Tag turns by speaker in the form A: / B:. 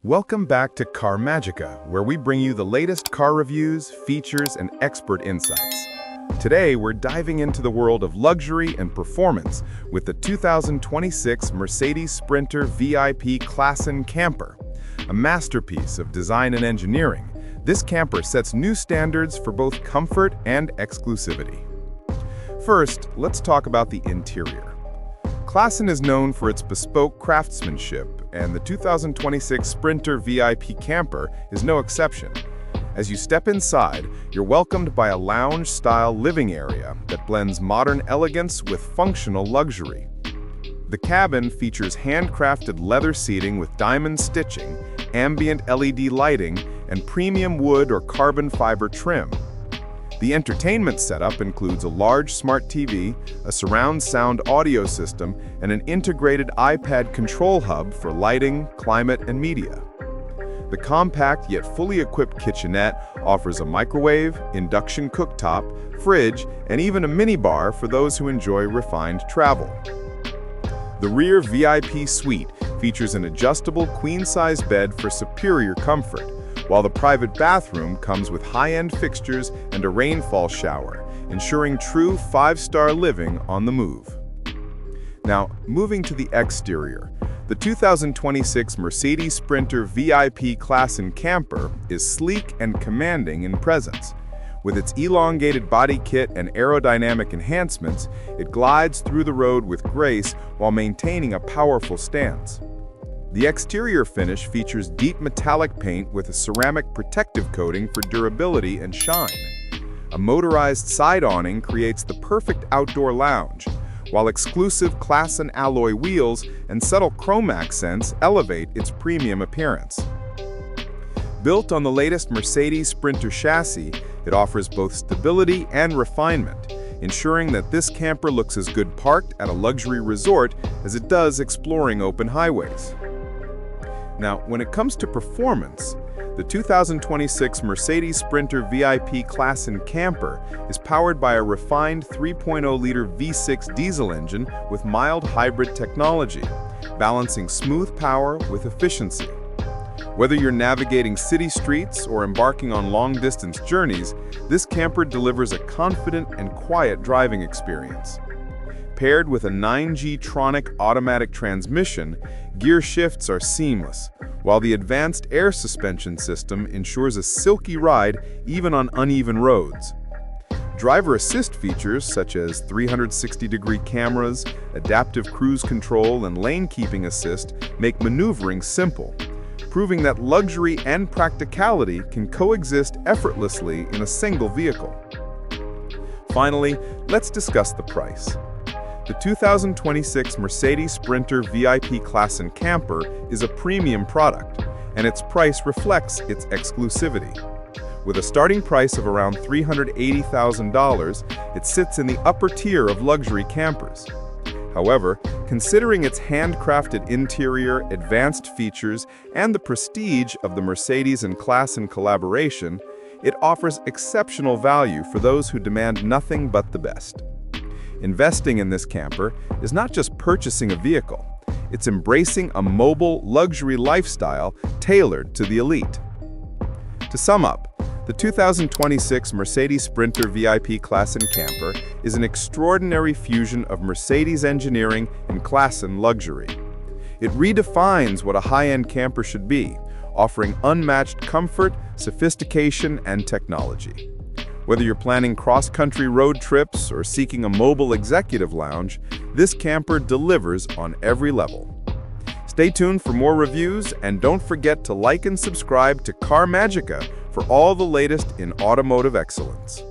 A: Welcome back to Car Magica, where we bring you the latest car reviews, features, and expert insights. Today, we're diving into the world of luxury and performance with the 2026 Mercedes Sprinter VIP Klassen camper. A masterpiece of design and engineering, this camper sets new standards for both comfort and exclusivity. First, let's talk about the interior. Klassen is known for its bespoke craftsmanship, and the 2026 Sprinter VIP camper is no exception. As you step inside, you're welcomed by a lounge-style living area that blends modern elegance with functional luxury. The cabin features handcrafted leather seating with diamond stitching, ambient LED lighting, and premium wood or carbon fiber trim. The entertainment setup includes a large smart TV, a surround sound audio system, and an integrated iPad control hub for lighting, climate, and media. The compact yet fully equipped kitchenette offers a microwave, induction cooktop, fridge, and even a minibar for those who enjoy refined travel. The rear VIP suite features an adjustable queen-size bed for superior comfort, while the private bathroom comes with high-end fixtures and a rainfall shower, ensuring true five-star living on the move. Now, moving to the exterior, the 2026 Mercedes Sprinter VIP Klassen camper is sleek and commanding in presence. With its elongated body kit and aerodynamic enhancements, it glides through the road with grace while maintaining a powerful stance. The exterior finish features deep metallic paint with a ceramic protective coating for durability and shine. A motorized side awning creates the perfect outdoor lounge, while exclusive Klassen alloy wheels and subtle chrome accents elevate its premium appearance. Built on the latest Mercedes Sprinter chassis, it offers both stability and refinement, ensuring that this camper looks as good parked at a luxury resort as it does exploring open highways. Now, when it comes to performance, the 2026 Mercedes Sprinter VIP Klassen camper is powered by a refined 3.0-liter V6 diesel engine with mild hybrid technology, balancing smooth power with efficiency. Whether you're navigating city streets or embarking on long-distance journeys, this camper delivers a confident and quiet driving experience. Paired with a 9G-tronic automatic transmission, gear shifts are seamless, while the advanced air suspension system ensures a silky ride even on uneven roads. Driver assist features such as 360-degree cameras, adaptive cruise control, and lane-keeping assist make maneuvering simple, proving that luxury and practicality can coexist effortlessly in a single vehicle. Finally, let's discuss the price. The 2026 Mercedes Sprinter VIP Klassen camper is a premium product, and its price reflects its exclusivity. With a starting price of around $380,000, it sits in the upper tier of luxury campers. However, considering its handcrafted interior, advanced features, and the prestige of the Mercedes and Klassen collaboration, it offers exceptional value for those who demand nothing but the best. Investing in this camper is not just purchasing a vehicle, it's embracing a mobile, luxury lifestyle tailored to the elite. To sum up, the 2026 Mercedes Sprinter VIP Klassen camper is an extraordinary fusion of Mercedes engineering and Klassen luxury. It redefines what a high-end camper should be, offering unmatched comfort, sophistication, and technology. Whether you're planning cross-country road trips or seeking a mobile executive lounge, this camper delivers on every level. Stay tuned for more reviews, and don't forget to like and subscribe to Car Magica for all the latest in automotive excellence.